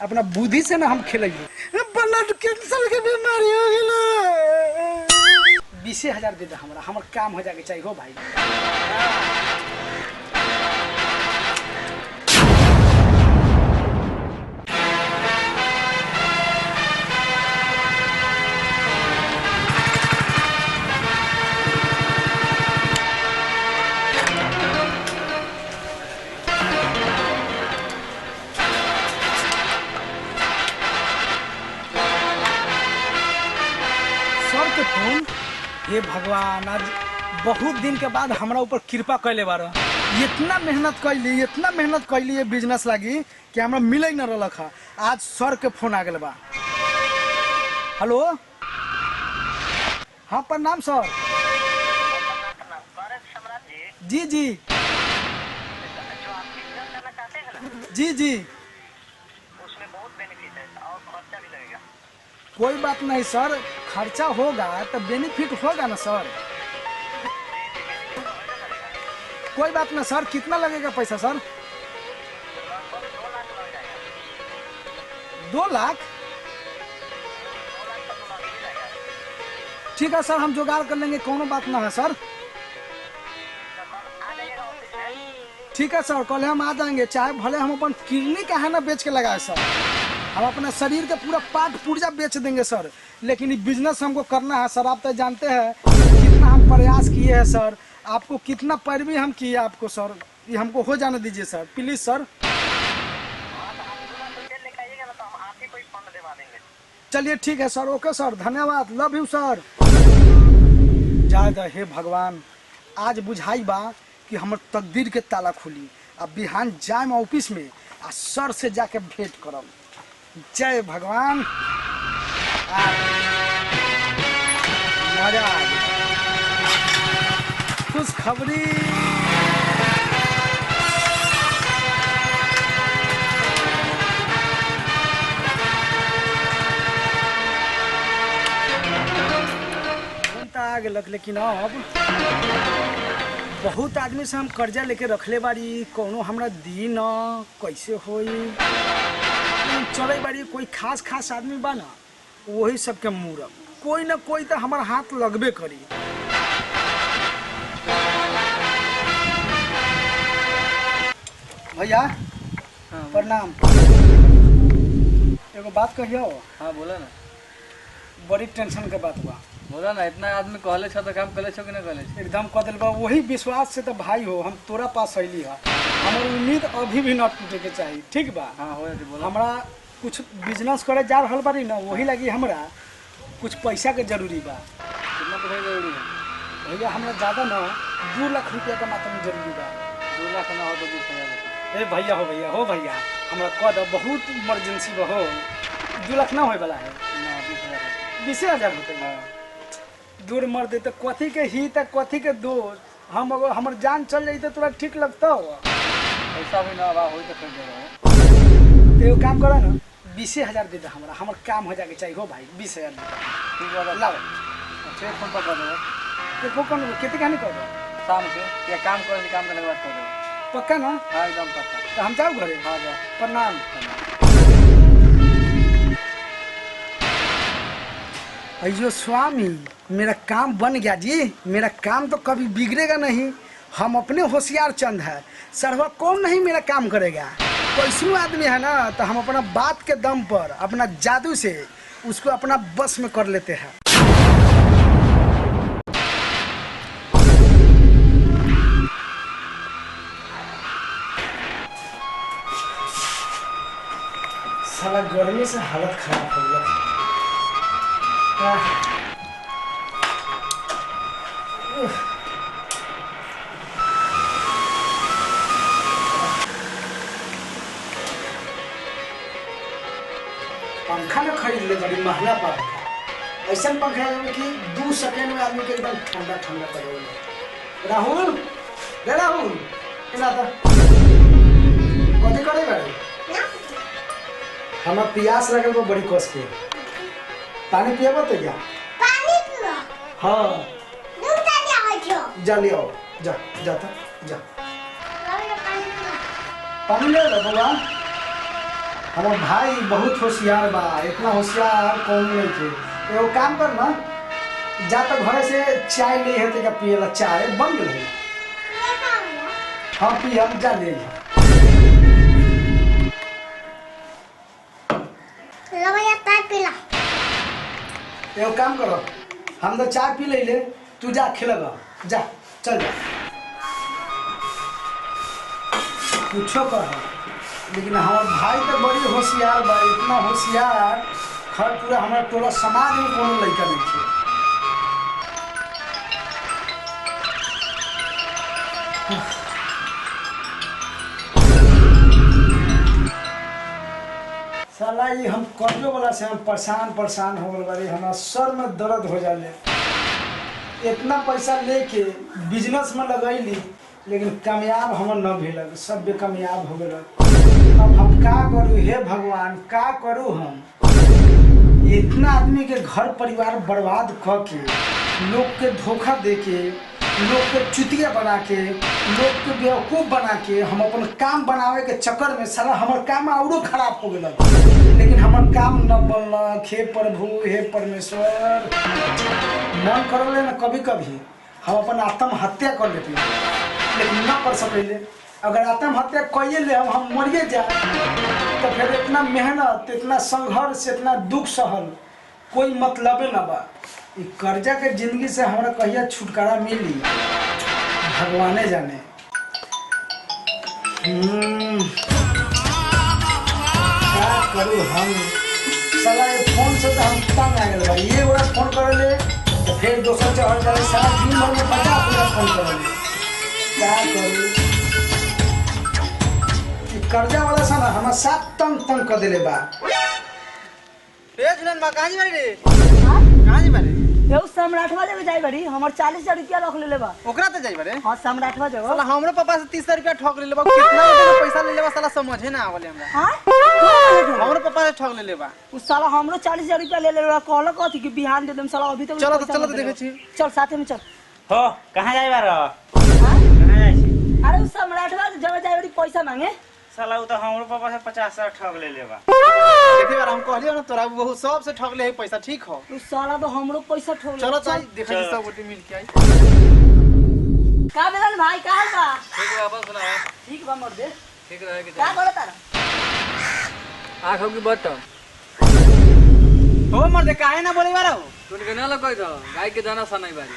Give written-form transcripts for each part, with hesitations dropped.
अपना बुद्धि से ना हम खेलेंगे। ब्लड कैंसर के बीमारी हो गई। 20,000 दे दे हमरा, हमर काम हो जाके चाहिए हो भाई। सर के फोन। हे भगवान, आज बहुत दिन के बाद हमरा ऊपर कृपा कैले बार। इतना मेहनत कैली ये बिजनेस लागी कि हमरा मिले न रहा। आज सर के फोन आ गया बा। हेलो, हाँ प्रणाम सर। जी जी जी जी, उसमें बहुत बेनिफिट है और खर्चा भी लगेगा। कोई बात नहीं सर, खर्चा होगा तो बेनिफिट होगा ना सर। कोई बात नहीं सर, कितना लगेगा पैसा सर? 2 लाख? ठीक है सर, हम जुगाड़ कर लेंगे, कोनो बात ना है सर। ठीक है सर, कल हम आ जाएंगे, चाहे भले हम अपन किडनी का है ना बेच के लगाए सर। हम अपने शरीर के पूरा पार्ट पुर्जा बेच देंगे सर, लेकिन ये बिजनेस हमको करना है सर। आप तो जानते हैं कितना हम प्रयास किए हैं सर, आपको कितना पैरवी हम किए आपको सर। ये हमको हो जाने दीजिए सर, प्लीज सर। चलिए ठीक है सर, ओके सर, धन्यवाद, लव यू सर। जय हे भगवान, आज बुझाई बा कि हमर तकदीर के ताला खुली। अब बिहान जाए ऑफिस में आ सर से जाके भेंट करब। जय भगवान, मजा आ गया। खुश खबरी। आ गलक, लेकिन अब बहुत आदमी से हम कर्जा लेके रखले बारी, कोनो हमरा दी न, कैसे होई? चले बारी, कोई खास आदमी बा ना, वही सबके मूरब, कोई ना कोई तो हमारा हाथ लगबे करी। भैया प्रणाम। एगो बात कहियो। हाँ बोला ना। बड़ी टेंशन के बात बा। बोला ना, इतना आदमी कहले छ तो काम कले छ कि ना कले छ? एकदम कह दिल बा, वही विश्वास से तो भाई हो हम तोरा पास अली है। हमारी उम्मीद अभी भी न टूटे के चाहिए, ठीक बा? हाँ हो जाती। बोला हमरा कुछ बिजनेस करे जा रहल बारी ना, वही लगी हमरा कुछ पैसा के जरूरी बा। कितना पैसा जरूरी है भैया? हमरा ज्यादा ना 2 लाख रुपया का मात्रा में जरूरी बा। 2 लाख ना हो तो 20,000। ए भैया हो भैया, हमरा कह दो, बहुत इमरजेंसी बा हो। 2 लाख ना होए वाला है ना, 20,000। 20,000 रुपये दूर मर दे तो कथी के ही तक कथी के दूर। हम अगर हमर जान चल जाई तो तोरा ठीक लगता हो? पैसा भी ना बा, होई तो कर देबो। तो एगो काम करो ना, 20,000 दे दे हमरा, हमर काम हो जाके चाहिए हो भाई। 20,000 दे दे। ठीक है, लाओ। चेक फोन पर कर देबो। देखो कौन कितने कहानी कर दो शाम के या काम कर, काम करने के बाद कर देबो। पक्का ना? हाँ एकदम पक्का। तो हम जाओ घरे। हाँ जा। प्रणाम। अयो स्वामी, मेरा काम बन गया जी। मेरा काम तो कभी बिगड़ेगा नहीं। हम अपने होशियार चंद है, सरवा कौन नहीं मेरा काम करेगा। कैसू आदमी है ना, तो हम अपना बात के दम पर, अपना जादू से उसको अपना बस में कर लेते हैं। साला गर्मी से हालत खराब हो गया। पंखा ना खरीद ले, बड़ी महंगा पंखा। ऐसा पंखा है कि 2 सेकंड में आदमी के एकदम ठंडा ठंडा कर। राहुल, रे राहुल, कथी करे बारे? हमें प्यास लगल बा बड़ी कस के। पानी पिएबो तो जा? पानी पियो? हाँ। जा ले आओ, जा जा था जा। पानी ले लो बाबा। हमार भाई बहुत होशियार बा, इतना होशियार कौन नहीं थे। एगो काम कर ना, जा तो घर से चाय नहीं है तो पियला, चाय बन गई। हाँ पी, हम जा ले एगो काम करो, हम तो चाय पी ले, तू जा खिलगा, जा चल जा। कुछो कर, लेकिन हमार भाई तो बड़ी होशियार बा, इतना होशियार घर पूरा हमारा टोला समाज में कोनो लड़का नहीं थे। साला ये हम कर्जो वाला से हम परेशान हो गए बारी, हमारा सर में दर्द हो जाले। इतना पैसा लेके बिजनेस में लगैली, लेकिन कामयाब हम न भेल, सब बेकामयाब हो गए। अब हम का करूँ, हे भगवान का करूँ हम? इतना आदमी के घर परिवार बर्बाद क के, लोग के धोखा दे के, लोग के चुतिया बना के, लोग के बेवकूफ़ बना के, हम अपन काम बनावे के चक्कर में साला हमार काम औरो खराब हो गया। लेकिन हमार काम न बनल। हे प्रभु, हे परमेश्वर, मन करले ना कभी कभी हम अपन आत्महत्या कर लेते, लेकिन न कर सकले। अगर आत्महत्या कइए ले हम मरिए जाए, तो फिर इतना मेहनत, इतना संघर्ष, इतना दुख सहल कोई मतलबे न बा। ई कर्जा के जिंदगी से हमरा कहिया छुटकारा मिली, भगवाने जाने। क्या करूँ हम? साला ये फोन से तो हम तंग आ गए भाई। ये बड़ा फोन कर ले तो फिर दोसर चढ़ जाए, सारा दिन भर में 50 फोन कर ले। क्या करूँ? कर्जा वाला सा ना हमारा साथ तंग कर देले बा। ए जुलन बा कहां जी बारी रे? हां कहां जी बारी? एउ सम्राटवा जब जाई बारी, हमर 40,000 रुपया रख लेले बा। ओकरा त जाई बारे? हां सम्राटवा जब। साला हमरो पापा से 30 रुपया ठग लेले बा। कितना रुपया पैसा ले लेबा साला समझे ना आवले हमरा। हां हमरो पापा से ठग लेले बा। उ साला हमरो 40,000 रुपया ले लेले बा। कहल कथि कि बिहान दे देम, साला अभी तक चलो पैसा तो मत देखे देले। छी। चल साथे में चल। हो कहाँ जाए बार? हां कहाँ जाए छी? अरे उ सम्राटवा जब जाई बारी पैसा मांगे, साला उ तो हमरो पापा से 50,000 ठग ले लेबा। देखी बार हम कहलियो ना तोरा बहुत सब से ठग ले है पैसा, ठीक हो? उ साला तो हमरो पैसा ठोक। चलो चल देखा जी सब गोटी मिल के आई। का बेलन भाई का हाल बा? ठीक है अपन सुना। ठीक बा मर दे। ठीक रहे के का करत तारा? आंखों की बट हो मर दे काहे ना बोले बारो? तूने के ना लगई तो गाय के दाना सा नहीं बारी।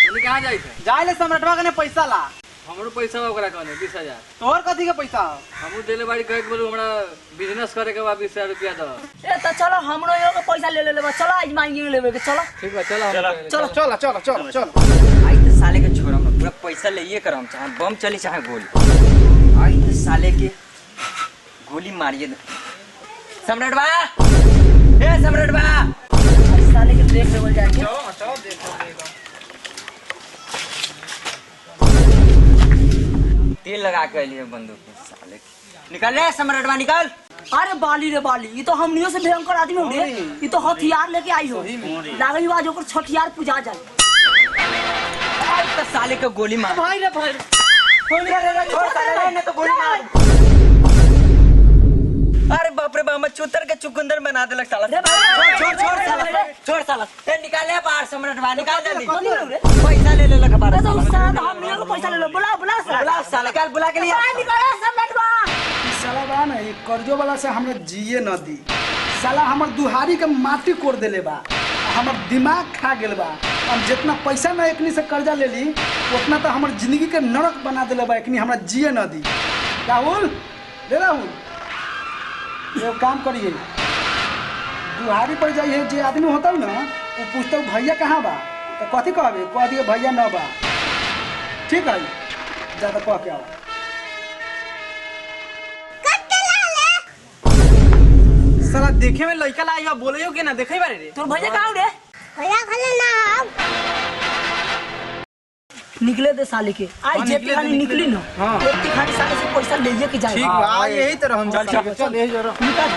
तूने कहां जाई थे? जाए ले सम्राटवा कने पैसा ला। हमरो पैसा ओकरा कहने 20,000। तोहर कथी के पैसा हो? हमू देले बाड़ी कह के बोलू हमरा बिजनेस करे के बा 20,000 रुपया दो। ए त चलो हमरो एगो पैसा ले लेले बा। चलो आज मांगे लेबे के चलो। ठीक बा चलो चलो चलो चलो चलो चलो। आई तो साले के छोड़ा हम पूरा पैसा ले करम, चाहे बम चली चाहे गोली। आई तो साले के गोली मारिए। सम्राट बा, ए सम्राट बा, आज साले के देख लेवल जाके। चलो चलो देखो। तेल लगा के लिए बंदूक में साले के। निकल रे सम्राट बा निकल। अरे बाली रे बाली, ये तो हमनियो से भयंकर आदमी हो रे। ये तो हथियार लेके आई हो, लागई आज ओकर छठियार पूजा जाए। आई तो साले के गोली मार। भाई रे भाई, छोड़ साले ने तो गोली मार। अरे बाप रे बाप, चुतर के चुकंदर बना दे लग साला। रे भाई, छोड़ साला, छोड़ साला। ए निकाल ले बाहर सम्राट बा, निकाल जल्दी। कौन रे? पैसा ले ले लगा बाहर। तो उस साला हमनियो को पैसा ले लो। बुला बुला साला। बुला साले का बुला के लिए। भाई निकाल सम्राट बा। साला बा ना ये कर्जो वाला से हमरा जिए न दी। साला हमर दुहारी के माटी कोड़ देले बा, हमर दिमाग खा गेल बा। हम जितना पैसा ना एकनी से कर्जा ले ली, उतना तो हमर जिंदगी के नरक बना देले बा। एकनी हमरा जिए न दी। राहुल, रे राहुल, ये काम करिए, दुहारी पर जाइए। जे आदमी होता ना वो पूछता भैया कहाँ बा, तो कथी कहबे? कह दिए भैया न बा। ठीक है, ज्यादा कह के आओ। साला देखे में लड़का लाई हो, बोले हो के ना देखे बारे रे? तोर भैया कहाँ रे? भैया खाले ना निकले दे साले के। आज जेती खानी निकली ना, हाँ। जेती खानी साले से पैसा लेके के जाए। ठीक बा, यही तरह हम चल, चल, चल यही जरा। निकाल।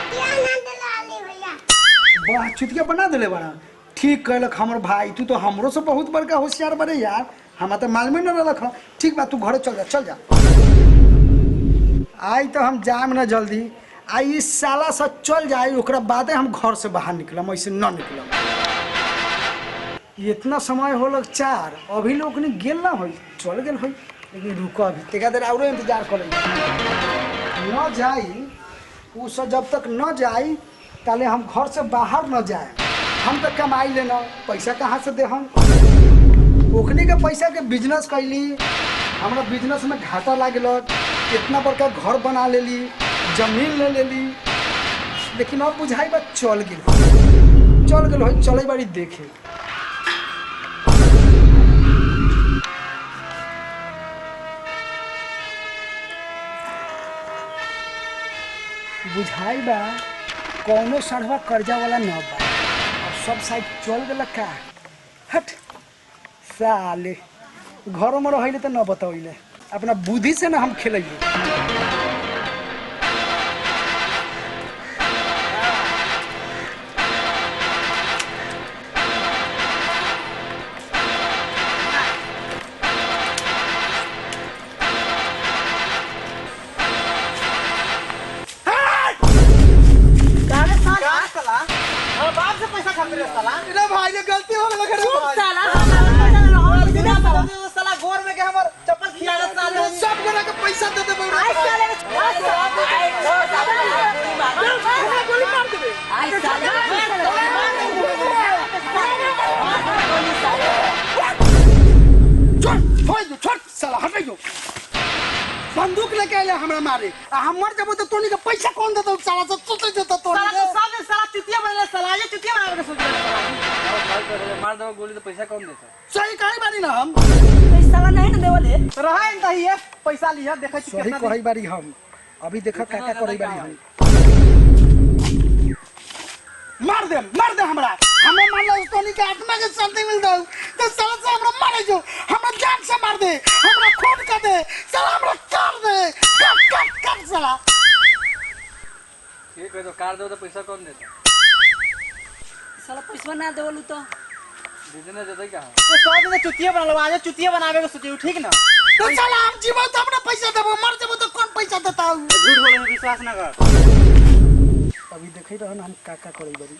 क्या ना दलाली भैया। बड़ा चुतिया बना दिले बड़ा। ठीक कहलक हमर भाई, तू तो हमरो से बहुत बड़का होशियार बड़े यार। हम तो मालूम न रहलक ह। ठीक बा, तू घरे चल जा, चल जा। आई तो हम जाम न जल्दी। आ इस साला से चल जाए ओकरा बादे हम घर से बाहर निकलम, ऐसे न निकलम। इतना समय होलक 4, अभी लोग नहीं गेल ना हो, चल गेल हो, लेकिन रुको अभी तेका देर और इंतजार करें। न जाई उ सब जब तक न जाई ताले हम घर से बाहर न जाए। हम तो कमाई लेना, पैसा कहाँ से दे हम? ओखनी के पैसा के बिजनेस कैली, हमरा बिजनेस में घाटा लागल, इतना बड़का घर बना लेली, जमीन ले लेली, लेकिन अब बुझाई बा चल गेल हो, चले बारी देखे। बुझाई बा कौनो सड़वा कर्जा वाला न बा, अब सब साइड चल गल का। हट साले घरों में रहिले तो न बताइले, अपना बुद्धि से ना हम खेलिए। भाई ने गलती हो गई साला साला गोर में के हमर चप्पल खिया के साले सब गोरा के पैसा दे देबो। आई साले गोली मार देबे। आई छोड़ साला हट जो, बंदूक लेके आले हमरा मारे, आ हम मर जब तो तोनी के पैसा कौन देतो? साला से सोचे जो तो तोनी के साले साला चुतिया बनले साला ये चुतिया बना के सोच रहा मार दो गोली तो पैसा कौन देता? सही कही बारी ना हम, पैसा नहीं ना देवले। रहा इन दही है पैसा लिया देखे सही कही बारी हम। अभी देखा काका करे बारी हम। मार दे हमरा, हमें मान लो तोनी के आत्मा के शांति मिल दो तो साला से हमरा मारे जो, हमरा जान से मार दे, हमरा खून कर दे, साला हमरा काट दे, काट साला। ठीक है तो कार दो तो पैसा कौन देता? साला पैसा ना देवलू तो दीदी देते क्या? तो सब ने चुतिया बना लो, आज चुतिया बनावे के सोचियो ठीक ना। तो साला हम जीवो तो हमरा पैसा देबो, मर जबो तो कौन पैसा देता हूं? झूठ बोले में विश्वास ना कर। अभी देखै रहन हम काका करे बारी।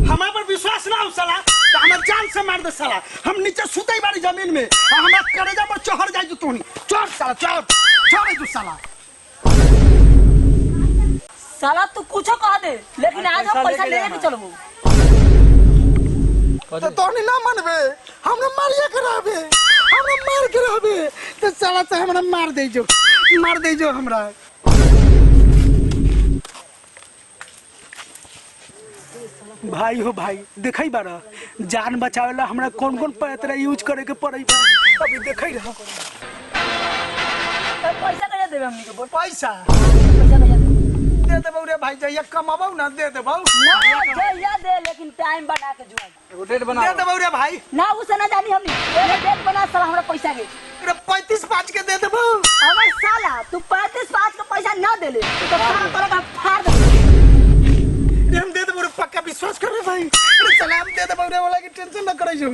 हमरा पर विश्वास ना हो साला तो हमरा जान से मार दे साला। हम नीचे सुतई बारी जमीन में, आ हमरा करेजा पर चढ़ जाई जो तोनी। चढ़ साला चढ़ जो साला। साला तू कुछ कह दे, लेकिन आज हम पैसा ले के चलबो। तो तोनी ना मनबे, हमरा मारिए के रहबे, हमरा मार के रहबे, तो साला से हमरा मार दे जो हमरा। भाई हो भाई, देखै बारा जान बचावेला हमरा कौन पैतरा यूज करे के पड़ै बा, अभी देखै रह। पैसा कैसे देबे हमनी के? पैसा पैसा कैसे दे देबौ रे भाई, जइया कमाबौ ना दे देबौ। ना जइया दे, लेकिन टाइम बना के जुआ एगो डेट बना दे देबौ रे भाई। ना उसे ना जानी हमनी। एगो डेट बना साला हमरा पैसा के। रे 35-5 के दे देबौ। अगर साला तू 35-5 का पैसा ना देले तो साला तोरा का फाड़ दे। रे हम दे देबौ रे, पक्का विश्वास कर रे भाई। रे सलाम दे देबौ रे, वाला की टेंशन ना करे जो,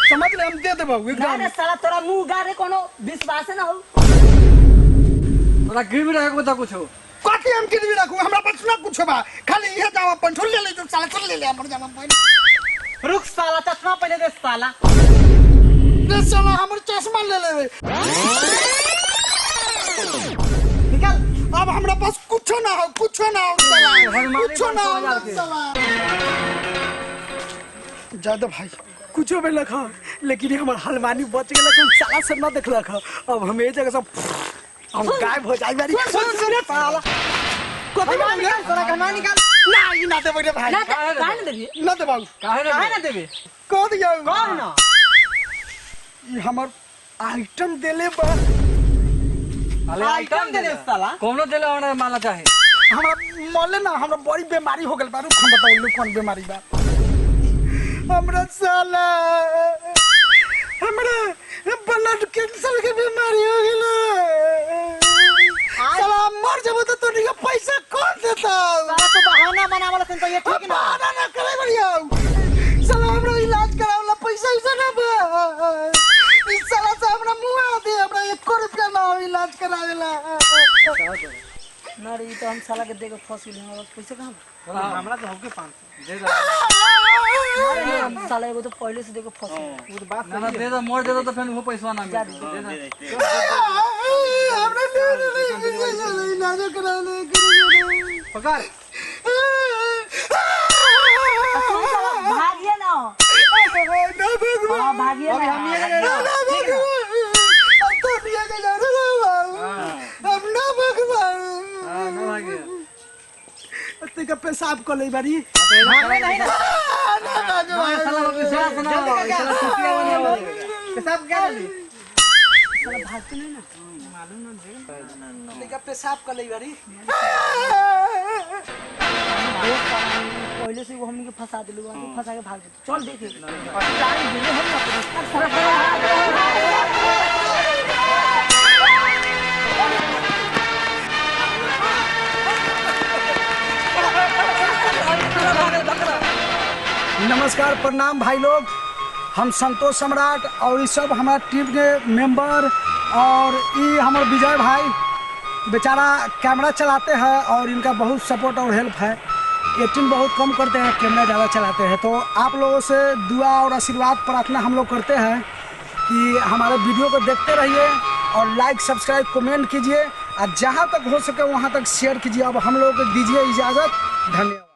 समझ ले, हम दे देबौ ना एकदम। रे साला तोरा मुंह गारे कोनो विश्वास ना हो। ओला गिरवी रखे बता कुछ हो। काकी हम गिरवी रखू, हमरा पास ना कुछ बा, खाली इहे जावा पंठुल ले ले जो साला, चल ले ले हमर जावा पहले। रुक साला चश्मा पहले दे साला। रे साला हमर चश्मा ले लेबे। निकल। अब हमरा पास कुछ ना हो साला, कुछ ना हो साला। ज्यादा भाई कुछो में लखा, लेकिन हमर हलवानी बच गेल, कोई साला से ना देखलक। अब हम ए जगह से हम गायब हो जाई बारी। सुन साला कथि निकाल बोल निकाल साला कहना निकाल। ना ई ना देबे रे भाई, ना काहे ना देबी? ना देबौ। काहे काहे ना ना देबे? कह दियो कौन ना? ई हमर आइटम देले बा, आइटम दे दे साला। कोनो देले ओने माला चाहे। हमरा मले ना, हमरा बड़ी बीमारी हो गेल बा। रुक हम बताऊ कौन बीमारी बा हमरा साला। हमरा ब्लड कैंसर के बीमारी हो गेल साला। मर जब तो तोनी के पैसा कौन देता? साला तो बहाना बनावला तो ये ठीक ना। बहाना ना करे बढ़िया साला, हमरा इलाज करावला पैसा उसे ना बा। इस साला से हमरा मुआ दे, हमरा 1 रुपया ना हो इलाज करावेला। ना रे, तो हम साला के देके फंस गेली, हमारे पास पैसे कहाँ बा? हमरा तो होके 500 दे दो अरे नहीं, हम साला एगो तो पहले से देके फंस गेली। वो तो बात ना दे दो, मोड़ दे दो तो फिर वो पैसा ना जा मिले। दे। दे दो। पकड़ तुम साला भागिए ना। हाँ, भागिए अभी ना। हम ये ले लो ठीक है हां ना भागे। का पेशाब कर ले बारी भागने नहीं ना साला को पैसा सुना साला खुशियां बने वाले। पेशाब क्या कर ली साला भागते नहीं ना। का पेशाब कर ले बारी पहले से वो हमने के फंसा दिलू, फंसा के भाग देते। चल देखे। नमस्कार प्रणाम भाई लोग, हम संतोष सम्राट और ये सब हमारा टीम के मेंबर और ये हमारे विजय भाई बेचारा कैमरा चलाते हैं और इनका बहुत सपोर्ट और हेल्प है। एक्टिंग बहुत कम करते हैं, कैमरा ज़्यादा चलाते हैं। तो आप लोगों से दुआ और आशीर्वाद प्रार्थना हम लोग करते हैं कि हमारे वीडियो को देखते रहिए और लाइक सब्सक्राइब कमेंट कीजिए और जहाँ तक हो सके वहाँ तक शेयर कीजिए। अब हम लोगों को दीजिए इजाज़त, धन्यवाद।